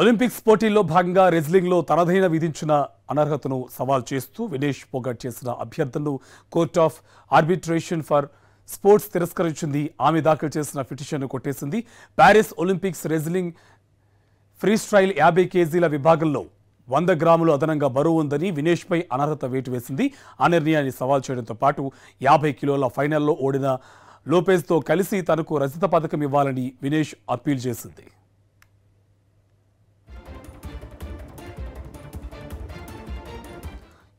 Olympics పోటీల్లో భాగంగా రెజ్లింగ్లో తనదైన విధించిన అనర్హతను సవాల్ చేస్తూ వినేష్ ఫోగట్ చేసిన అభ్యర్థనను court of arbitration for sports తిరస్కరించింది. ఆమె దాఖలు చేసిన పిటిషన్ను కొట్టేసింది. ప్యారిస్ ఒలింపిక్స్ రెజ్లింగ్ ఫ్రీస్టైల్ 50 కేజీల విభాగంలో 100 గ్రాములు అదనంగా బరువు ఉందని వినేష్పై అనర్హత వేటు వేసింది. ఆ నిర్ణయాన్ని సవాల్ చేయడంతో పాటు 50 కిలోల ఫైనల్లో ఓడిన లోపెజ్తో కలిసి తనకు రజత పథకం ఇవ్వాలని వినేష్ అప్పీల్ చేసింది.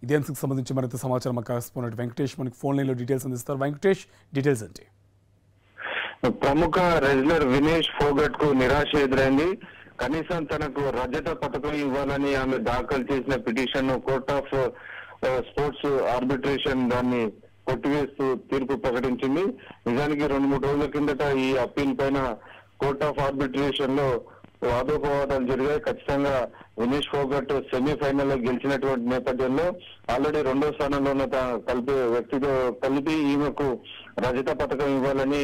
ఇదే అంశకు సంబంధించి మరింత సమాచారం మా కరెస్పాండెంట్ వెంకటేష్ మనకి ఫోన్ లైన్లో డీటెయిల్స్ అందిస్తారు. వెంకటేష్, డీటెయిల్స్ అంటే ప్రముఖ రెజ్లర్ వినేష్ ఫోగట్ కు నిరాశ ఎదురైంది. కనీసం తనకు రజత పథకం ఇవ్వాలని ఆమె దాఖలు చేసిన petition court of sports arbitration దాన్ని కొట్టివేస్తూ తీర్పు ప్రకటించింది. నిజానికి 2-3 రోజుల కిందట ఈ అప్పీల్ పైన కోర్ట్ ఆఫ్ ఆర్బిట్రేషన్ లో వాదోపవాదాలు జరిగాయి. ఖచ్చితంగా వినేష్ ఫోగట్ సెమీఫైనల్ లో గెలిచినటువంటి నేపథ్యంలో ఆల్రెడీ 2వ స్థానంలో ఉన్న వ్యక్తితో కలిపి ఈమెకు రజత పథకం ఇవ్వాలని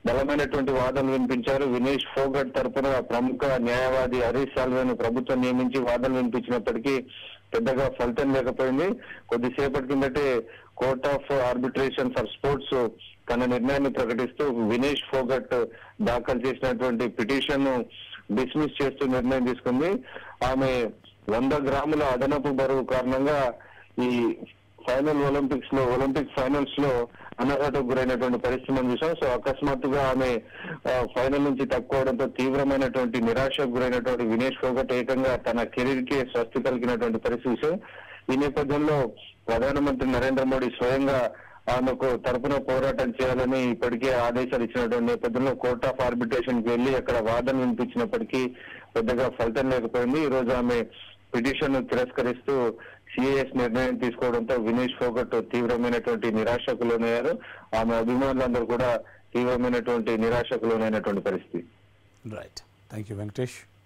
బలమైనటువంటి వాదనలు వినిపించారు. వినేష్ ఫోగట్ తరపున ప్రముఖ న్యాయవాది హరీష్ సాల్వేను ప్రభుత్వం నియమించి వాదనలు వినిపించినప్పటికీ పెద్దగా ఫలితం లేకపోయింది. కొద్దిసేపటి కిందటే court of arbitration for sports తన నిర్ణయాన్ని ప్రకటిస్తూ వినేష్ ఫోగట్ దాఖలు చేసినటువంటి పిటిషన్ డిస్మిస్ చేస్తూ నిర్ణయం తీసుకుంది. ఆమె 100 గ్రాముల అదనపు బరువు కారణంగా ఈ ఒలింపిక్ ఫైనల్స్ లో అనర్హతకు గురైనటువంటి పరిస్థితి మనం చూసాం. సో అకస్మాత్తుగా ఆమె ఫైనల్ నుంచి తక్కువడంతో తీవ్రమైనటువంటి నిరాశకు గురైనటువంటి వినేష్ ఫోగట్ ఏకంగా తన కెరీర్ కి స్వస్తి కలిగినటువంటి పరిస్థితి. ఈ నేపథ్యంలో ప్రధానమంత్రి నరేంద్ర మోడీ స్వయంగా ఆమెకు తరపున పోరాటం చేయాలని ఇప్పటికే ఆదేశాలు ఇచ్చినటువంటి నేపథ్యంలో కోర్ట్ ఆఫ్ ఆర్బిట్రేషన్ కి వెళ్లి అక్కడ వాదన వినిపించినప్పటికీ పెద్దగా ఫలితం లేకపోయింది. ఈ రోజు ఆమె పిటిషన్ ను తిరస్కరిస్తూ సిఐఎస్ నిర్ణయం తీసుకోవడంతో వినేష్ ఫోగట్ తీవ్రమైనటువంటి నిరాశకు లోనయ్యారు. ఆమె అభిమానులందరూ కూడా తీవ్రమైనటువంటి నిరాశకు లోనైనటువంటి పరిస్థితి. Right, thank you Venkatesh.